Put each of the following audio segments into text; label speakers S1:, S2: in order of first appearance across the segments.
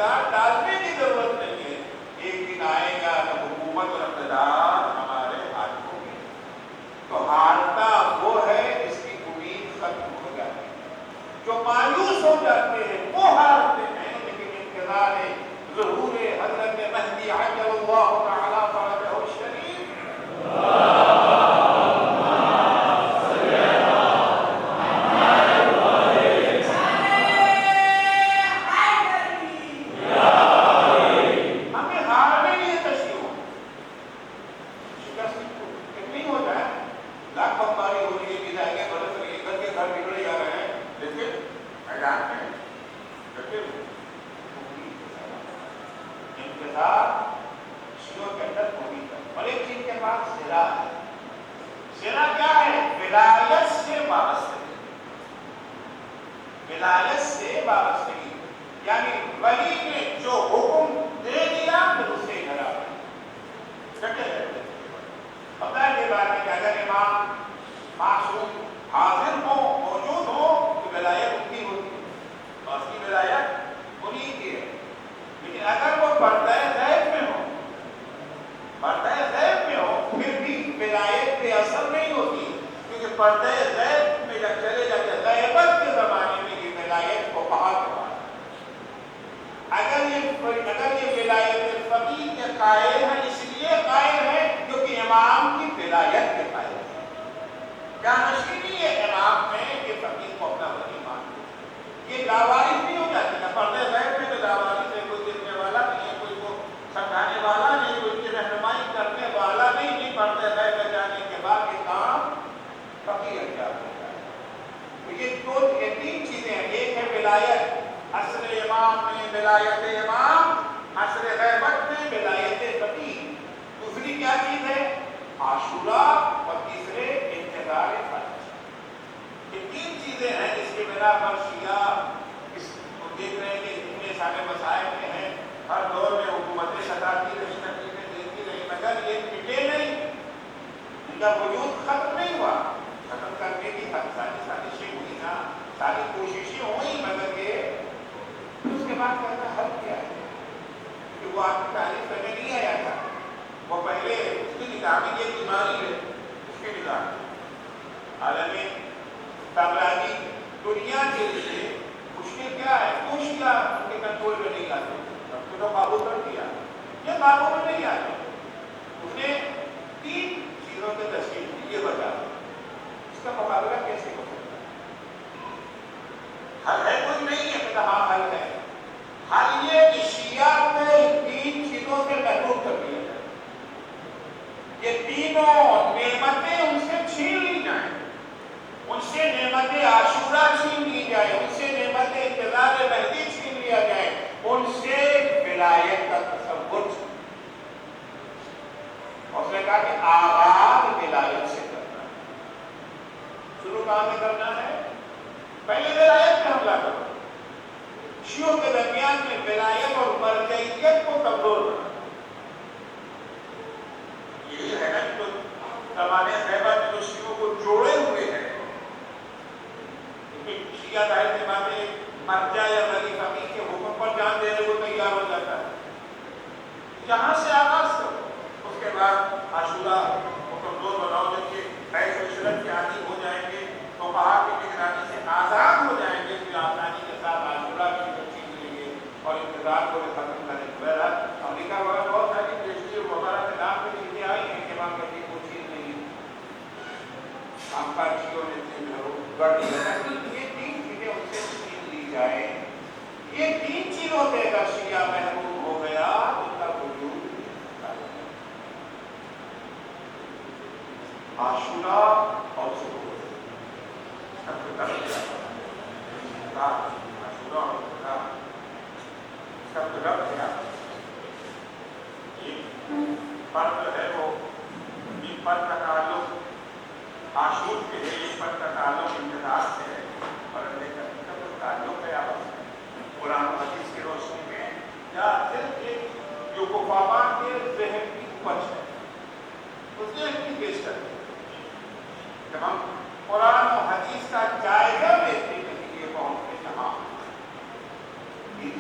S1: ہتھیار ڈالنے کی ضرورت نہیں ہے. ایک دن آئے گا جب حکومت اور اقتدار ہمارے ہاتھوں میں. تو ہارتا وہ ہے جس کی امید ختم ہو جاتی ہے. جو مایوس ہو جاتے ہیں وہ ہارتے ہیں. لیکن انتظار ظہور حضرت مہدی عجل اللہ تعالی فرجہ الشریف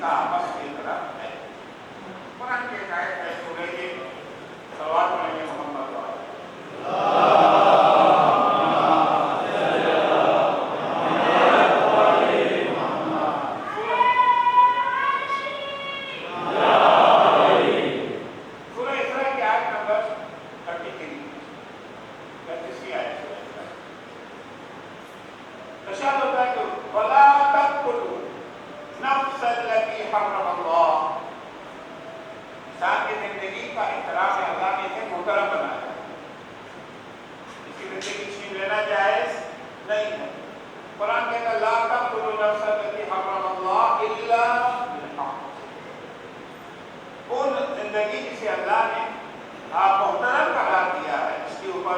S2: آپس
S1: اسی طرح ہے. قرآن کے آیت ہے سورہ کے صلوات پڑھیں گے محمد والے. سورہ اسراء کی آیت نمبر 33 33 آیت سورہ اسراء. ارشاد ہوتا ہے کہ وَلَا تَقْتُلُوا نَفْسَ الَّتِي حَرَّمَ اللَّهُ. انسان کی زندگی کا احترام ہے، اللہ نے اسے محترم بنایا ہے. اس کی زندگی چھین لینا جائز نہیں ہے. قرآن کہتا ہے لا تقتلوا نفس التي حرم اللہ الا بالحق. وہ زندگی جسے اللہ نے محترم قرار دیا ہے، اس کے اوپر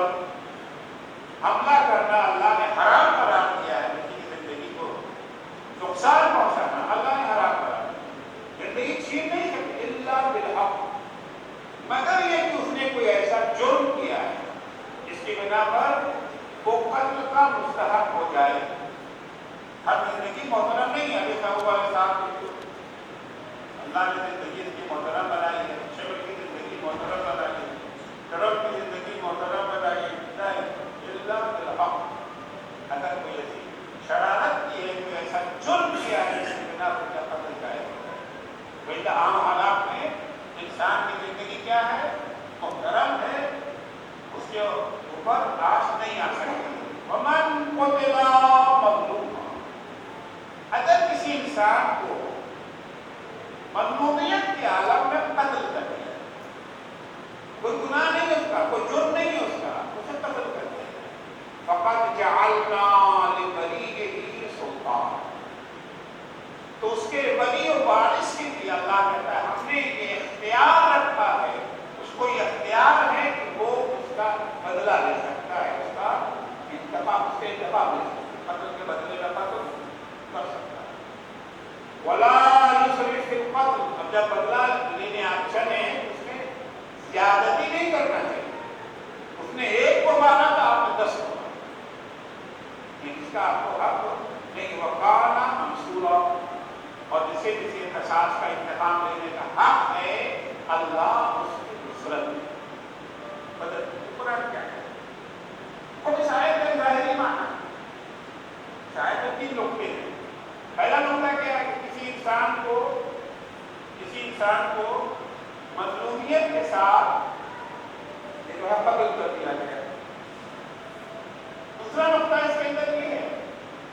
S1: حملہ کرنا اللہ نے حرام قرار دیا ہے. کسی کی زندگی کو نقصان پہنچانا اللہ نے حرام قرار دیا. زندگی چھین نہیں سکتے الا بالحق، مگر یہ کہ اس نے کوئی ایسا جرم کیا ہے جس کی بنا پر وہ قتل کا مستحق ہو جائے. ہر زندگی محترم نہیں ہے. ابھی صاحب والے صاحب اللہ نے زندگی اس کی محترم بنائی ہے، شبر کی زندگی محترم بنائی ہے، شرف کی زندگی محترم بنائی ہے. الا بالحق، اگر کوئی ایسی شرارت کی ہے، کوئی ایسا جرم کیا ہے جس کی بنا پر کیا قتل جائے. بلکہ عام حالات میں انسان کی زندگی کیا ہے؟ محترم ہے، اس کے اوپر آس نہیں آ سکتی. ومن قتل مظلوما، اگر کسی انسان کو مظلومیت کے عالم میں قتل کر دیا، کوئی گناہ نہیں ہے اس کا، کوئی جرم نہیں ہے اس کا، اسے قتل کر دیا، فقد جعلنا لولیہ سلطانا، تو اس کے ولی و وارث کے لیے اللہ کہتا ہے ہم نے یہ اختیار رکھا ہے، اس کو یہ اختیار ہے کہ وہ اس کا بدلہ لے سکتا ہے، اس کا انتقام، اس سے انتقام لے سکتا ہے، قتل کے بدلے میں قتل کر سکتا ہے. ولا یسرف فی القتل، اب جب بدلہ لینے آپ چلے اس میں زیادتی نہیں کرنا چاہیے. اس نے ایک کو مارا تو آپ نے 10 کو مارا، اس کا آپ کو حق نہیں. وقال منصورا، اور جسے کسی قصاص کا انتقام لینے کا حق ہے اللہ اس کی نصرت ہے. بدل قرآن کیا ہے؟ اب اس آیت میں ظاہری معنی، اس آیت میں 3 نقطے ہیں. پہلا نقطہ کیا ہے کہ کسی انسان کو مظلومیت کے ساتھ یہ جو ہے قتل کر دیا گیا. دوسرا نقطہ اس کے اندر یہ ہے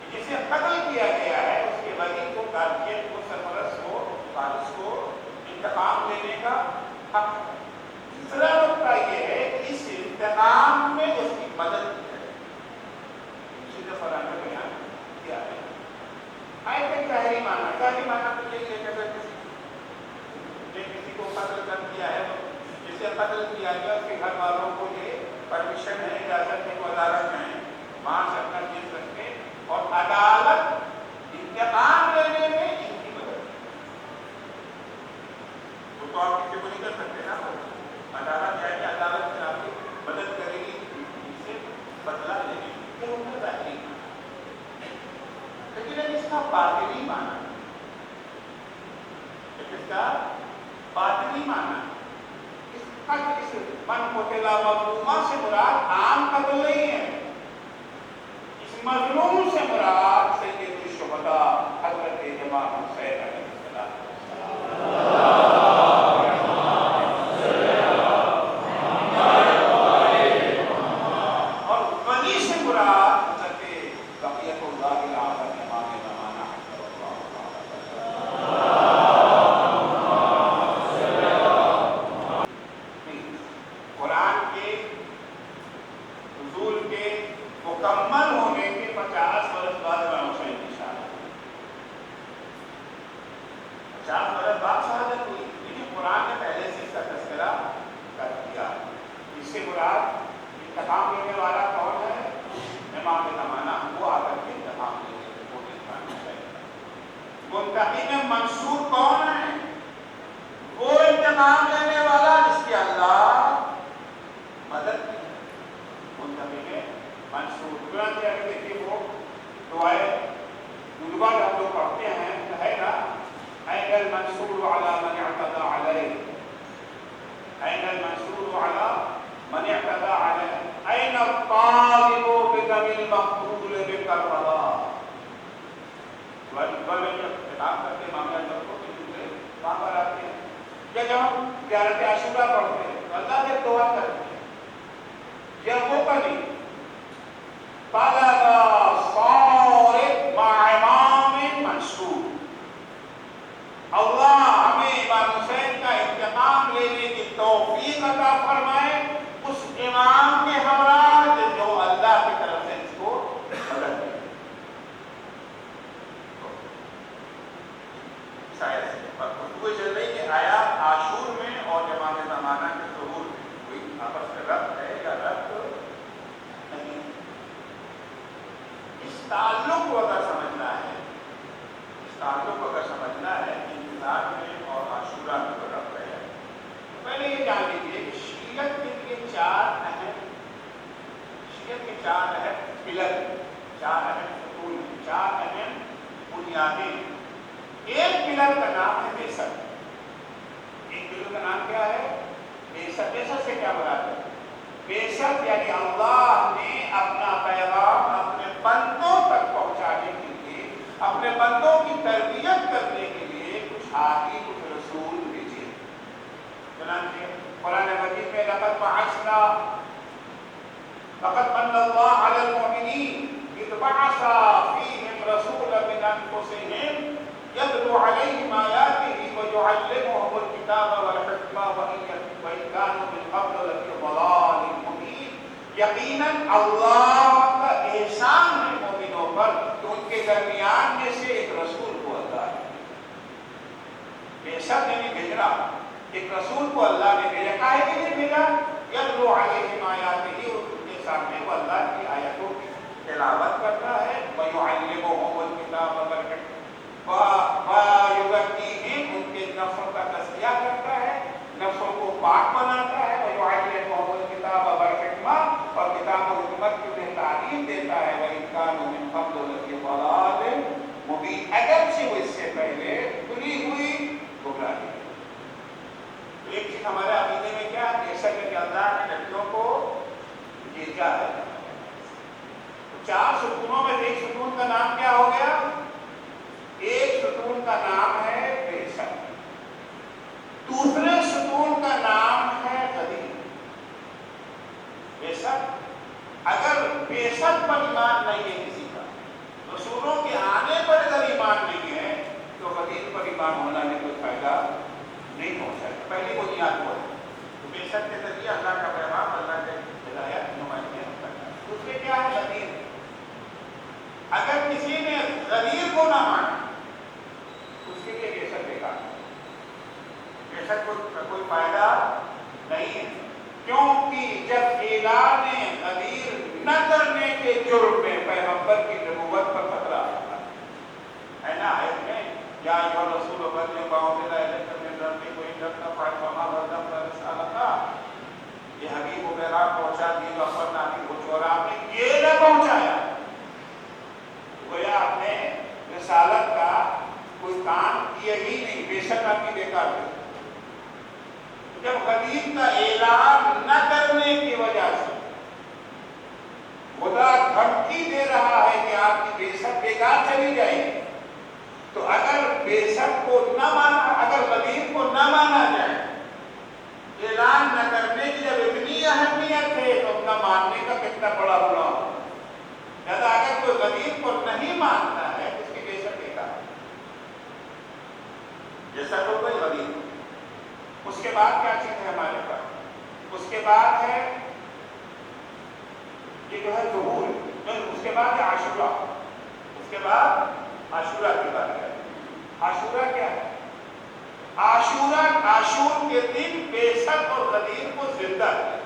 S1: کہ جسے قتل کیا گیا ہے اس کے ولی کو، گارجین کو، سرپرست کو، وارث کو انتقام لینے کا حق ہے. تیسرا نقطہ یہ ہے کہ اس انتقام میں اس کی مدد کی جائے. سیدھے قرآن میں بیان کیا ہے. آیت میں ظاہری معنی تو یہی ہے کہ اگر کسی کو قتل کر دیا ہے، جسے قتل کیا گیا اس کے گھر والوں کو یہ پرمیشن ہے، اجازت ہے، وہ عدالت میں وہاں سے اپنا کیس رکھے اور عدالت انتقام لینے میں ان کی مدد. وہ تو آپ کسی کو نہیں کر سکتے نا، عدالت جائے گی، عدالت میں آپ کی مدد کرے گی ان سے بدلہ لینے کی. یہ ان کا ظاہری معنی. لیکن اس کا باطنی معنی، اس کا باطنی معنی، اس من قتل مظلوما سے مراد عام قتل نہیں ہے. اس مظلوم سے مراد سید الشہداء حضرت امام حسین علیہ السلام، اور ولی سے مراد حضرت بقیۃ اللہ العظم امام زمانہ قرآن کے نزول کے مکمل ہونے کے 50 برس بعد امام حسین کی شہادت، 50 برس بعد شہادت ہوئی. لیکن قرآن نے پہلے سے اس کا تذکرہ کر دیا. اس سے مراد انتقام لینے والا کون ہے؟ امام زمانہ. وہ آ کر کے انتقام لے گئے. منتقم منصور کون ہے؟ وہ انتقام لینے والا جس کی اللہ مدد کی. منتقم منصور قرآن کے دیکھیے وہ دعائیں ہم لوگ پڑھتے ہیں ہے نا، اے المنصور على من اعتدى عليه أين المنصور على من اعتدى عليه أين الطالب بدم المقتول بكربلاء خطاب کرتے معاملہ کو وہاں پر آتے ہیں یا جب ہم زیارت عاشورہ پڑھتے ہیں اللہ سے دعا کرتے ہیں یا وہ پڑھی طلب صارق مع امام منصور اللہ ہمیں امام حسین کا انتقام لینے کی توفیق عطا فرمائے اس امام کے ہمراہ جو اللہ کی طرف سے اس کو مدد دے گفتگو چل رہی کہ آیا عاشور میں اور امام زمانہ کے ظہور میں کوئی آپس میں ربط ہے یا ربط نہیں اس تعلق کو اگر سمجھنا ہے انتظار میں اور عاشورہ میں جو ربط ہے پہلے یہ جان لیجیے کہ شیعت کے لیے چار اہم پلر چار اہم ستون چار اہم بنیادیں ایک پلر کا نام ہے بیست ایک پلر کا نام کیا ہے بیست بیست سے کیا مراد ہے بیست یعنی اللہ نے اپنا پیغام اپنے بندوں تک پہنچانے کے لیے اپنے بندوں کی تربیت کرنے کے لیے کچھ ہادی کچھ رسول بھیجے چنانچہ قرآن مجید میں لقد من اللہ علی المؤمنین اذ بعث فیہم رسولا من انفسہم يتلو عليهم آياته ويعلمهم الكتاب والحكمة وإن كانوا من قبل لفي ضلال مبين یقیناً اللہ کا احسان ہے مومنوں پر کہ ان کے درمیان میں سے ایک رسول کو اللہ نے بیشک یعنی بھیجنا ایک رسول کو اللہ نے بھیجا کاہے کے لیے بھیجا یتلو علیہم آیاتہ ان کے سامنے وہ اللہ کی آیتوں کی تلاوت کرتا ہے ویعلمهم الکتاب والحکمہ وَيُزَكِّيهِمْ ان کے نفسوں کا تزکیہ کرتا ہے نفسوں کو پاک بناتا ہے وَيُعَلِّمُهُمُ الْكِتَابَ وَالْحِكْمَةَ اور کتاب و حکمت کی انہیں تعلیم دیتا ہے وَإِنْ كَانُوا مِنْ قَبْلُ لَفِي ضَلَالٍ مُبِينٍ اگرچہ وہ اس سے پہلے کھلی ہوئی گمراہی ایک چیز ہمارے عقیدے میں کیا ہے جیسا کہ اللہ نے نبیوں کو بھیجا ہے چار ستونوں میں ایک ستون کا نام کیا ہو گیا ایک ستون کا نام ہے بیست دوسرے ستون کا نام ہے غدیر بیست اگر بیست پر ایمان نہیں ہے کسی کا رسولوں کے آنے پر اگر ایمان نہیں ہے تو غدیر پر ایمان ہونا میں کوئی فائدہ نہیں پہنچا ہے پہلی بنیاد وہ ہے تو بیست کے ذریعے اللہ کا پیغام اللہ کے ہدایت نمائندگی کرتا ہے دوسرے کیا ہے غدیر اگر کسی نے غدیر کو نہ مانا اس کے لیے بیشک بیکار بیشک کا کوئی فائدہ نہیں ہے کیونکہ جب اعلان غدیر نہ کرنے کے جرم میں پیغمبر کی نبوت پر خطرہ آتا ہے نا آیت میں یا ایھا الرسول بلغ ما انزل الیک من ربک وان لم تفعل فما بلغت رسالتہ یہ حبیب و پیغام پہنچا دی غفرنامی کو اور آپ نے یہ نہ پہنچایا گویا آپ نے رسالت کا کوئی کام کیا ہی نہیں بیشک آپ کی بیکار ہے جب غدیر کا اعلان نہ کرنے کی وجہ سے خدا دھمکی دے رہا ہے کہ آپ کی بیشک بیکار چلی جائے گی تو اگر بیشک کو نہ مانا اگر غدیر کو نہ مانا جائے اعلان نہ کرنے کی جب اتنی اہمیت ہے تو اپنا ماننے کا کتنا بڑا بڑا ہوگا لہذا اگر کوئی غدیر کو نہیں مانتا ہے اس کی بیشک بیکار ہے جیسا تو کوئی غدیر اس کے بعد کیا چیز ہے ہمارے پاس اس کے بعد ہے یہ جو ہے ظہور اس کے بعد ہے عاشورہ اس کے بعد عاشورہ کی بات ہے عاشورہ کیا ہے عاشور کے دن بیست اور غدیر کو زندہ کیا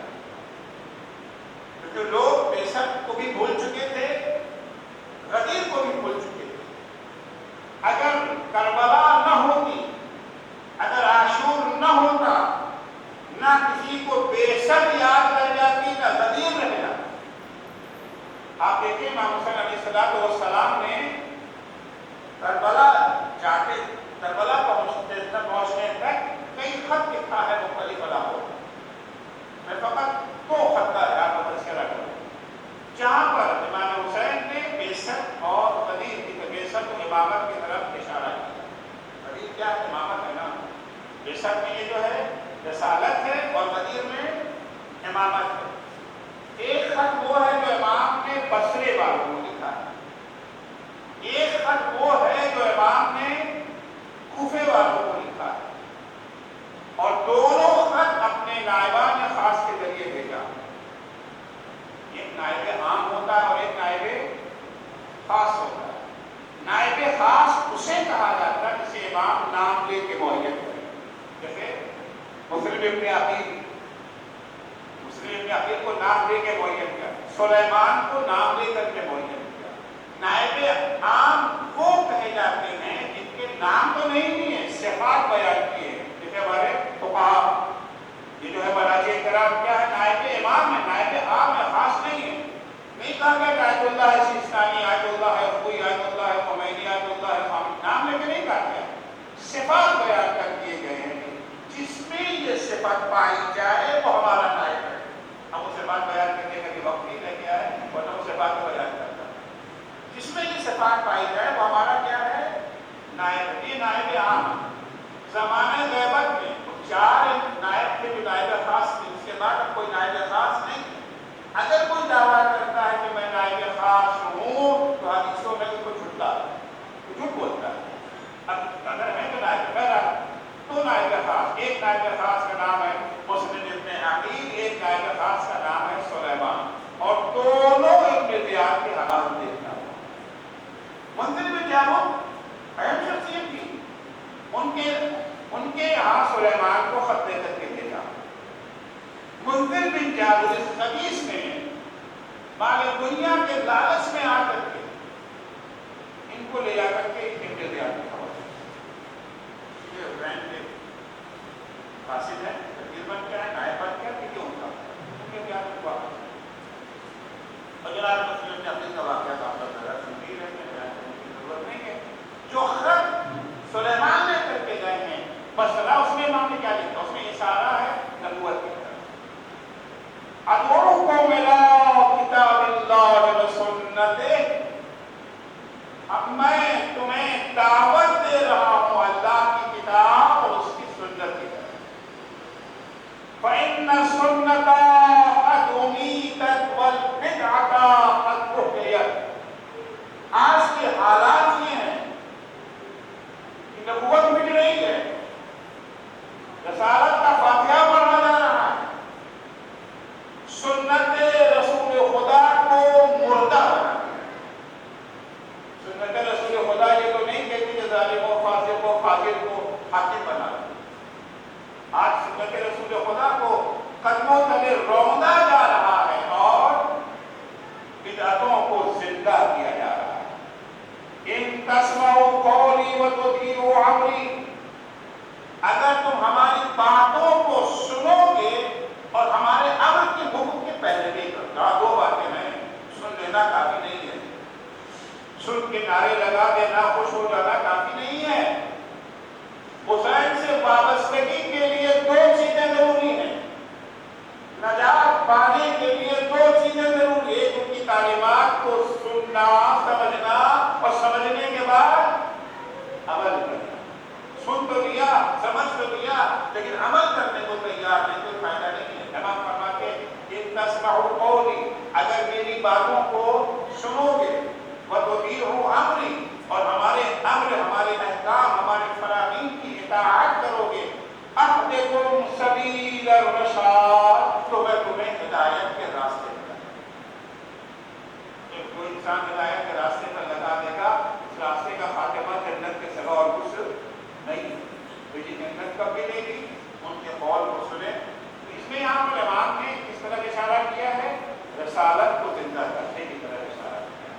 S1: کیونکہ لوگ بیست کو بھی بھول چکے تھے غدیر کو بھی بھول چکے تھے اگر کربلا نہ ہوتی اگر عاشور نہ ہوتا نہ کسی کو بیست یاد رہ جاتی نہ غدیر رہ جاتا آپ دیکھیں امام حسین علیہ السلام نے کربلا پہنچنے رسالت میں یہ جو ہے رسالت ہے اور غدیر میں امامت ہے. ایک خط وہ ہے جو امام نے بصرے والوں کو لکھا ہے, ایک خط وہ ہے جو امام نے کوفے والوں کو لکھا ہے, اور دونوں خط اپنے نائبان خاص کے ذریعے بھیجا. ایک نائب عام ہوتا ہے اور ایک نائب خاص ہوتا ہے. نائب خاص اسے کہا جاتا ہے جسے امام نام لے کے معین کرے, جیسے مسلم ابن عقیل کو نام لے کے معین کیا, سلیمان کو نام لے کر کے معین کیا. نائب عام وہ کہے جاتے ہیں جن کے نام تو نہیں ہیں, صفات بیان کیے ہیں, جیسے ہمارے فقہا, یہ جو ہے مراجع کرام کیا ہے, نائب امام ہے, نائب عام ہے, خاص نہیں ہے. نہیں کہا گیا کہ آیت اللہ ہے سیستانی, آیت اللہ ہے خوئی, آیت اللہ ہے خمینی, آیت اللہ ہے خامنی, نام لے کے نہیں کہا گیا. صفات بیان کر دیے گئے ہیں, جس میں یہ صفات پائی جائے وہ ہمارا نائب ہے. ہم اسے بات بیان کرنے کا بھی وقت نہیں لگ گیا ہے, ورنہ اسے بات بیان کرتا. جس میں یہ صفات پائی جائے وہ ہمارا کیا ہے, نائب. یہ نائب عام. زمانہ غیبت میں 4 نائب تھے جو نائب خاص تھے, اس کے بعد اب کوئی نائب خاص نہیں. اگر کوئی دعویٰ کرتا ہے کہ میں نائب خاص ہوں تو حدیثوں میں کو جھوٹ بولتا ہے. اب اگر ہے تو نائب تو نائب خاص, ایک نائب خاص کا نام ہے مسلم ابن عقیل, ایک نائب خاص کا نام ہے سلیمان, اور دونوں ابن زیاد کے حالات دیکھتا ہے. منزل میں جابر اہم شخصیت تھی, ان کے یہاں سلیمان کو خط دے کر کے بھیجا. منزل بن جابر اس خبیث نے مال دنیا کے لالچ میں آ کر کے ان کو لے جا کر کے ابن زیاد کے حوالے یہ برانڈ کے قاصد ہے, وزیر بن کے ہے, نائب بن کے ہے, کہ کیوں ہوتا ابن زیاد کو واپس. اور جناب مسلم نے اپنے کا واقعہ آپ کا ذرا سنتی رہتے ہیں, بیان کرنے کی ضرورت نہیں ہے. جو خط سلیمان نے کر کے گئے ہیں مسئلہ اس میں امام نے کیا لکھا, اس میں اشارہ ہے نبوت کی طرف. ادعوکم الی کتاب اللہ و سنتہ, اب میں تمہیں دعوت دے رہا ہوں اللہ کی کتاب اور اس کی سنت کی طرف. فإن السنة قد أميتت والبدعة قد أحيت. آج کے حالات یہ ہیں کہ نبوت مٹ رہی ہے, رسالت کا فاتحہ پڑھا جا رہا ہے, سنت رسول خدا کو مردہ بنا دیا. سنت رسول خدا یہ تو نہیں کہتی کہ ظالم و فاسق و فاجر کو حاکم بنا دیا. آج سنت رسول خدا کو قدموں تلے روندا جا رہا ہے اور بدعتوں کو زندہ کیا جا رہا ہے. ان تسمعوا قولی وتطیعوا امری, اگر تم ہماری باتوں کو سنو گے اور ہمارے امر کے حکم کے پیروی کرو. دو باتیں ہیں, سن لینا کافی نہیں ہے, سن کے نعرے لگا دینا, خوش ہو جانا کافی نہیں ہے. حسین سے وابستگی کے لیے 2 چیزیں ضروری ہیں. نجات پانے کے لیے 2 چیزیں ضروری ہیں, ایک ان کی تعلیمات کو سننا, سمجھنا, اور سمجھنے کے بعد عمل کرنا. سن تو لیا, سمجھ تو لیا, لیکن عمل کرنے کو تیار نہیں, کوئی فائدہ نہیں ہے. امام فرماتے ان تسمعوا قولی, اگر میری باتوں کو سنو گے, وتطیعوا امری, اور ہمارے امر, ہمارے احکام, ہمارے فرامین کی اطاعت کرو گے, اهدکم سبیل الرشاد, تو میں تمہیں ہدایت کے راستے پر. جب کوئی انسان ہدایت کے راستے پر لگا دے گا, اس راستے کا خاتمہ جنت کے سوا اور کچھ نہیں. تو یہ جنت کب ملے گی, ان کے قول کو سنیں. اس میں یہاں پر امام نے کس طرح اشارہ کیا ہے, رسالت کو زندہ کرنے کی طرح اشارہ کیا.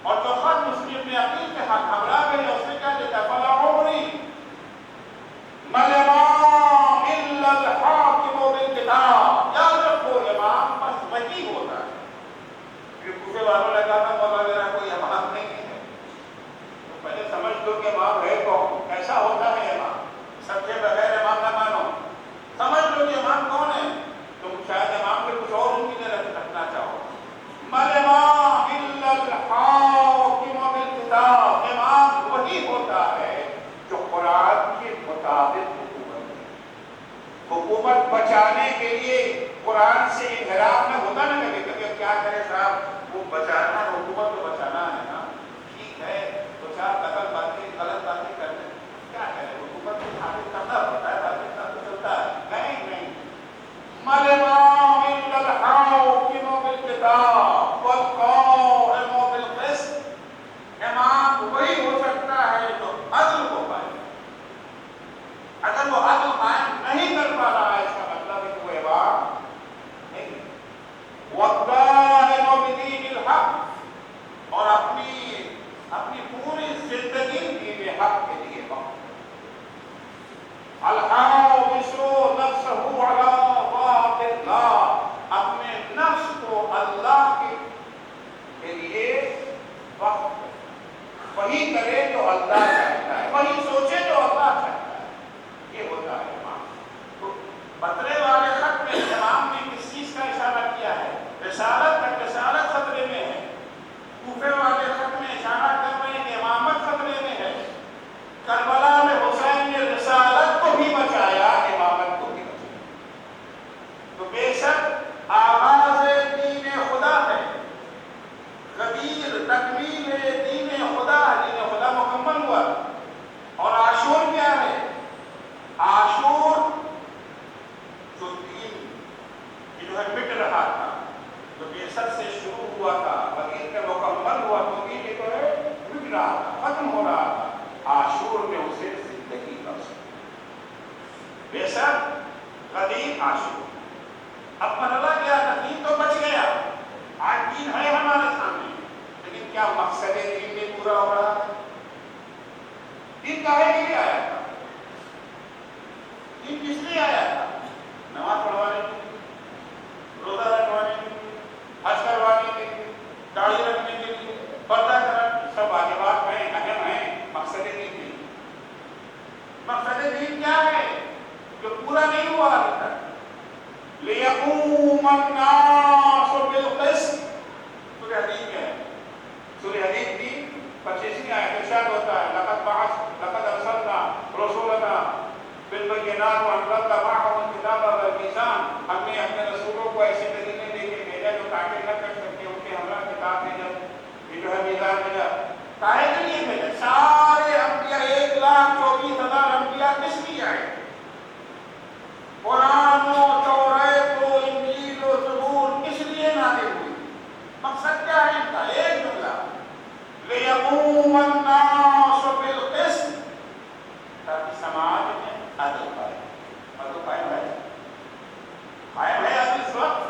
S1: اور جو خط مسلم نے عقیل کے حق ہمراہ میں اس نے کیا لکھا, فلا عمری ملما الا الحاکم بالکتاب. یاد رکھو امام بس وہی ہوتا ہے. پھر کوفے والوں نے کہا تھا مولا میرا کوئی امام نہیں ہے, تو پہلے سمجھ لو کہ امام ہے کون, ایسا ہوتا ہے امام. سب کے بغیر امام نہ مانو, سمجھ لو کہ امام کون ہے. تم شاید امام کے کچھ اور ان کی طرح رکھنا چاہو. ملما الا الحاکم بالکتاب, امام بچانے کے لیے قرآن سے انحراف نہ ہوتا نا کبھی کبھی. اب کیا کرے صاحب, وہ بچانا حکومت کو بچانا ہے نا, ٹھیک ہے, تو چار قتل باتیں غلط باتیں کرتے کیا کرے, حکومت کو حاصل کرنا پڑتا ہے, حاصل کرنا چلتا ہے. نہیں نہیں, مَلِمَا إِلَّا الْحَاكِمُ بِالْكِتَابِ وَالْقَائِمُ بِالْقِسْطِ. امام وہی ہو سکتا ہے جو عدل کو پائے. اگر وہ عدل قائم نہیں کر پا رہا ہے, اس کا مطلب ہے کہ وہ امام نہیں. وَالدَّائِنُ بِدِينِ الْحَقِّ, اور اپنی پوری زندگی دین حق کے لیے وقف. الحافظ نفسه على طاعة الله, اپنے نفس کو اللہ کے لیے وقف کرے. وہی کرے جو اللہ چاہتا ہے, وہی سوچے جو اللہ چاہتا ہے. یہ ہوتا ہے امام. تو بطرے والے خط میں امام نے کس چیز کا اشارہ کیا ہے؟ رسالت تک. رسالت خطرے میں ہے. کوفے والے خط میں اشارہ کر رہے ہیں کہ امامت خطرے میں ہے. کربلا میں حسین نے رسالت کو بھی بچایا, امامت کو بھی بچایا. تو بے شک آغاز دین خدا ہے, غدیر تکمیل دین خدا. دین خدا مکمل ہوا. اور عاشور کیا ہے؟ عاشور جو دین جو ہے مٹ رہا تھا, جو بے شک سے شروع ہوا تھا, غدیر کا مکمل ہوا, تو دین جو ہے مٹ رہا تھا, ختم ہو رہا تھا. عاشور نے اسے زندگی بخش دی. بے شک غدیر عاشور. اب مرحلہ کیا تھا؟ دین تو بچ گیا, آج دین ہے ہمارے سامنے, لیکن کیا مقصد دین میں پورا ہو رہا ہے؟ دین کاہے کے لیے آیا تھا؟ دین کس لیے آیا تھا؟ نماز پڑھوانے کے لیے, روزہ رکھوانے کے لیے, حج کروانے کے لیے, داڑھی رکھنے کے لیے, پردہ کرنا, سب واجبات ہیں, اہم ہیں. مقصد دین نہیں. مقصد دین کیا ہے جو پورا نہیں ہوا ابھی تک؟ لِيَقُومَ النَّاسُ بِالْقِسْطِ. سورہ حدید میں ہے. سورہ حدید کی 25ویں آیت ارشاد ہوتا ہے, لَقَدْ أَرْسَلْنَا رُسُلَنَا بِالْبَيِّنَاتِ وَأَنزَلْنَا مَعَهُمُ الْكِتَابَ وَالْمِيزَانَ. ہم نے اپنے رسولوں کو ایسے دلیلیں دے کے بھیجا جو کاٹے نہ کر سکتے, ان کے ہمراہ کتاب بھیجا, یہ جو ہے میزان بھیجا. کاہے کے لیے بھیجا؟ سارے انبیاء 1,24,000 انبیاء کس لیے آئے؟ قرآن و توریت و انجیل و زبور کس لیے نازل ہوئی؟ مقصد کیا ہے ان کا؟ ایک جملہ, لِيَقُومَ النَّاسُ بِالْقِسْطِ, تاکہ سماج میں عدل پائے. عدل قائم ہے؟ قائم ہے عدل اس وقت؟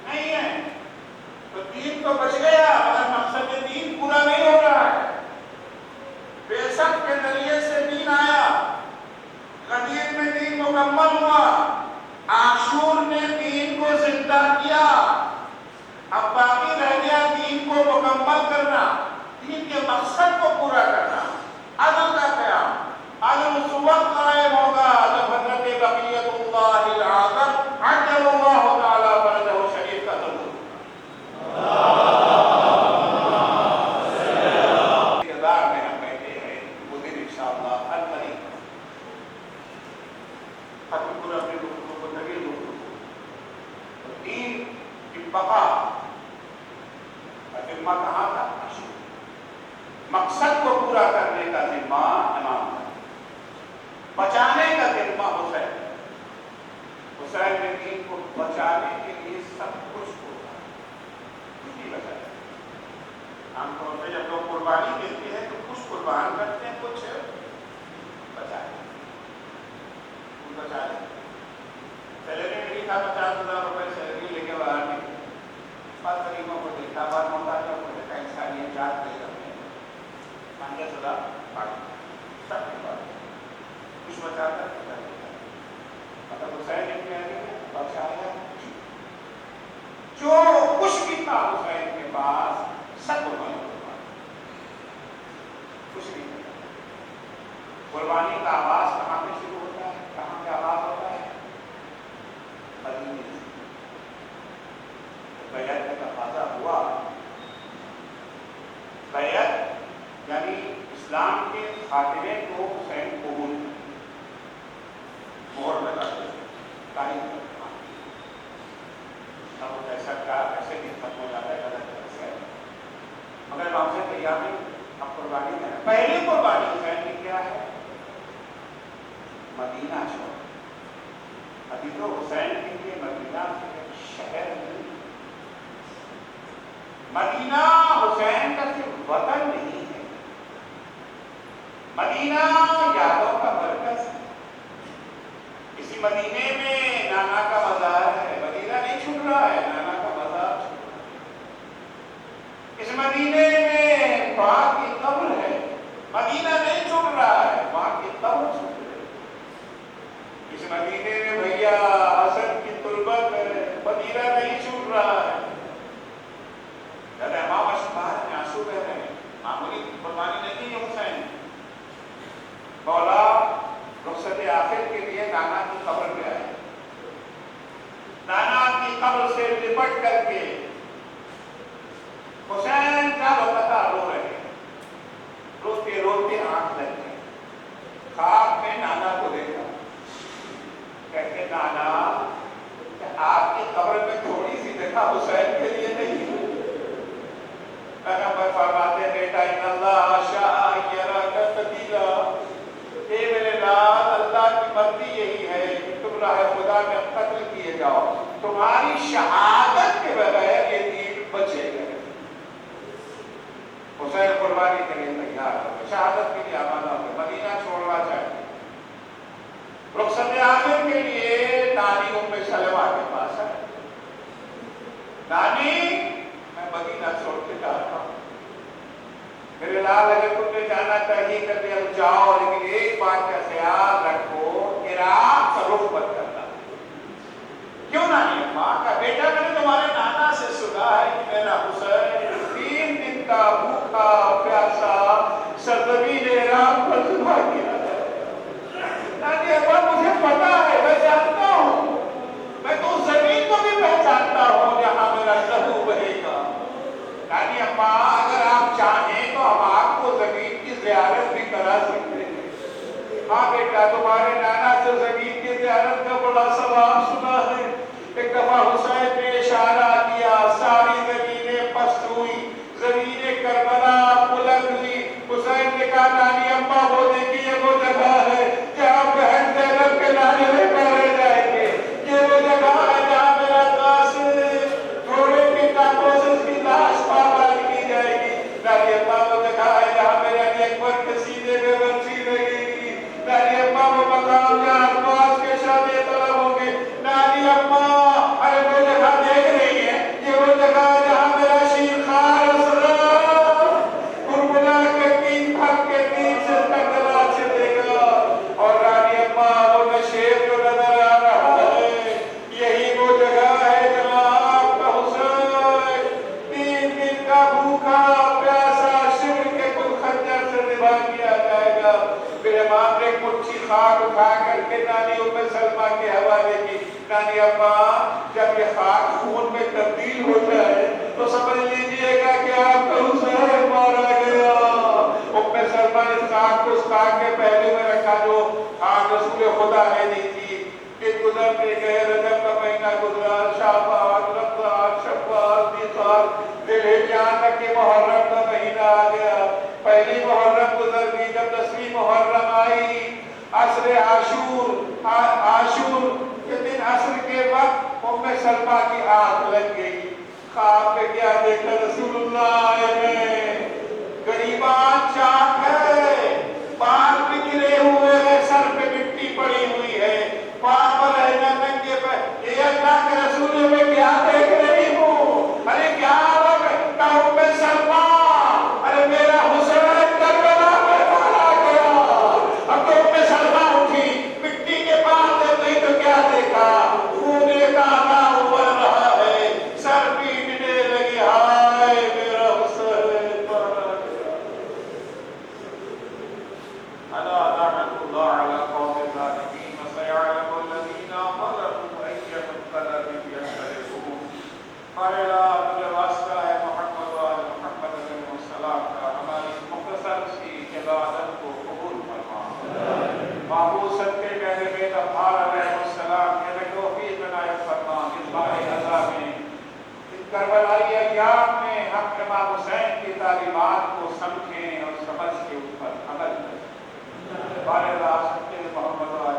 S1: نہیں ہے. تو دین تو بچ گیا, مگر مقصد دین پورا نہیں ہو رہا ہے. بے شک کے ذریعے سے دین آیا, غدیر میں دین مکمل ہوا, عاشور نے دین کو زندہ کیا. اب باقی رہ گیا دین کو مکمل کرنا, دین کے مقصد کو پورا کرنا, عدل کا قیام. عدل اس وقت قائم ہوگا جب حضرت بقیت اللہ العظم عجل اللہ تعالی فرجہ شریف کا ظہور. کہاں تھا؟ مقصد کو پورا کرنے کا ذمہ امام کا, بچانے کا ذمہ حسین. حسین نے دین کو بچانے کے لیے سب کچھ ہوتا, کچھ نہیں بچایا. عام طور پہ جب لوگ قربانی دیتے ہیں تو کچھ قربان کرتے ہیں, کچھ بچاتے ہیں. کچھ بچا لیں. سیلری ملی تھا 50,000 روپئے سیلری لے کے باہر نکلے, بعض غریبوں کو دیکھا, بعض محتاجوں کو دیکھا, انسانیت یاد دے کر 5,000 سب کے بعد کچھ بچا کر مطلب حسین نے کیا بچایا جو کچھ بھی تھا حسین کے پاس, سب قربانی کچھ نہیں. قربانی کا آواز کہاں پہ شروع ہوتا ہے, کہاں پہ آواز ہوتا ہے؟ مدینے سے. بیعت کا تقاضا ہوا. بیعت یعنی اسلام کے خاتمے کو حسین قبول مہر لگا دے. مدینہ چھوڑ. ابھی تو حسین کے لیے مدینہ شہر نہیں، مدینہ حسین کا صرف وطن نہیں ہے، مدینہ یادوں کا مرکز ہے. اسی مدینے میں نانا کا مزار ہے، مدینہ نہیں چھوٹ رہا ہے، نانا کا مزار چھوٹ رہا ہے. اس مدینے میں وہاں کی قبر ہے، مدینہ نہیں چھوٹ رہا ہے، وہاں کی قبر چھوٹ رہی ہے. اس مدینے میں بھیا حسن کی تربت ہے، مدینہ نہیں چھوٹ رہا ہے. امام اشباہ میں آنسو بہ رہے ہیں، معمولی قربانی نہیں ہے حسین. مولا رخصت آخر کے لیے نانا کی قبر پہ آئے، نانا کی قبر سے لپٹ کر کے حسین کا وقتا رو رہے ہیں، روتے روتے آنکھ لگ گئی. خواب میں نانا کو دیکھا، کہتے نانا آپ کی قبر میں تھوڑی سی جگہ حسین کے لیے نہیں ہے. پیغمبر فرماتے بیٹا ان اللہ شاء یراک قتیلا، اے میرے لال اللہ کی مرضی یہی ہے کہ تم راہ خدا میں قتل کیے جاؤ، تمہاری شہادت کے بغیر یہ دین بچے گا. حسین قربانی کے لیے تیار ہو گئے، شہادت کے لیے آمادہ ہو گئے، مدینہ چھوڑنا چاہتے. رخصت آخر کے لیے نانی ام سلمہ کے پاس ہے. نانی میں مدینہ چھوڑ کے جا رہا ہوں، میرے لال اگر تم نے جانا چاہیے کر دیا جاؤ، لیکن ایک بات کا خیال رکھو، عراق کا رخ مت کرنا. کیوں نانی اماں کا بیٹا میں نے تمہارے نانا سے سنا ہے کہ میرا حسین 3 دن کا بھوکا پیاسا سرزمین عراق پر ذبح کیا ہے. نانی اماں مجھے پتا ہے، میں جانتا ہوں، میں تو اس زمین کو بھی پہچانتا ہوں جہاں میرا لہو بہے گا. نانی اماں اگر آپ چاہیں تو ہم آپ کو زمین کی زیارت بھی کرا سکتے ہیں. ہاں بیٹا تمہارے نانا سے زمین کی زیارت کا بڑا ثواب سنا ہے. ایک دفعہ حسین نے اشارہ کیا، ساری زمینیں پست ہوئی، زمین کربلا بلند ہوئی. حسین نے کہا نانی اماں وہ دیکھیے وہ جگہ ہے جہاں بہن زینب کے نانے میں مارے جائیں گے. یہ وہ جگہ ہے جہاں میرا قاسم گھوڑے کے ٹانگوں سے اس کی لاش پامال کی جائے گی. نانی اماں وہ جگہ ہے جہاں میرے علی اکبر کے سینے میں برچی لگے گی. نانی اماں وہ مقام جہاں عباس کے شادی طلب ہوں گے. نانی اماں ارے وہ جگہ دیکھ رہی ہے، یہ وہ جگہ ہے جہاں میرا شیر خار اسرار کربلا کے 3 بھگ کے بیچ سے تکلا چھلے گا. اور رانی اماں وہ نشیب جو نظر آ رہا ہے یہی وہ جگہ ہے جہاں آپ کا حسین 3 دن کا بھوکا پیاسا شمر کے کل خنجر سے ذبح کیا جائے گا. میرے ماں نے کچھی خاک اٹھا کر کے نانی ام سلمہ کے حوالے کی. نانی اماں جب یہ خاک خون میں تبدیل ہو جائے تو سمجھ لیجئے گا کہ آپ کا حسین مارا گیا. ام سلمہ نے اس خاک کو اس خاک کے پہلے میں رکھا جو خاک رسول خدا نے دی تھی. دن گزرتے گئے، رجب کا مہینہ گزرا، شعبان، رمضان، شوال، ذوالقعدہ، ذوالحجہ تک کہ محرم کا مہینہ آ گیا. پہلی محرم گزر گئی. جب 10ویں محرم آئی، عصر عاشور کے دن عصر کے وقت ام سلمہ کی آنکھ لگ گئی. خواب میں کیا دیکھا؟ رسول اللہ آئے ہیں، غریبان چاک ہے، بال بکھرے ہوئے ہیں، سر پہ مٹی پڑی ہوئی ہے، پاؤں پر ہے ننگے پہ. اے اللہ کے رسول میں کیا دیکھ رہی ہوں؟ ارے کیا ام سلمہ ارے میرا حسین کربلا میں مارا گیا. اب تو ام سلمہ اٹھی، مٹی کے پاس دیکھ گئی تو کیا دیکھا؟ خون تازہ ابل رہا ہے، سر پیٹنے لگی، ہائے میرا حسین مارا گیا. الا لعنت اللہ علی قوم الظالمین وسيعلم الذین ظلموا أي منقلب ينقلبون. ہمارے اللہ مجھے واسطہ ہے محمد و آل محمد علیہ السلام کا، ہماری مختصر سی عبادت کو قبول فرما. محبوب صدقے میرے بیت اطہار علیہ السلام کے توفیق عنایت فرما. اس بارے عذاب میں اس کربلائی ایام میں ہم امام حسین کی تعلیمات کو سمجھیں اور سمجھ کے اس پر عمل کریں. بارے اللہ صدقے محمد و آل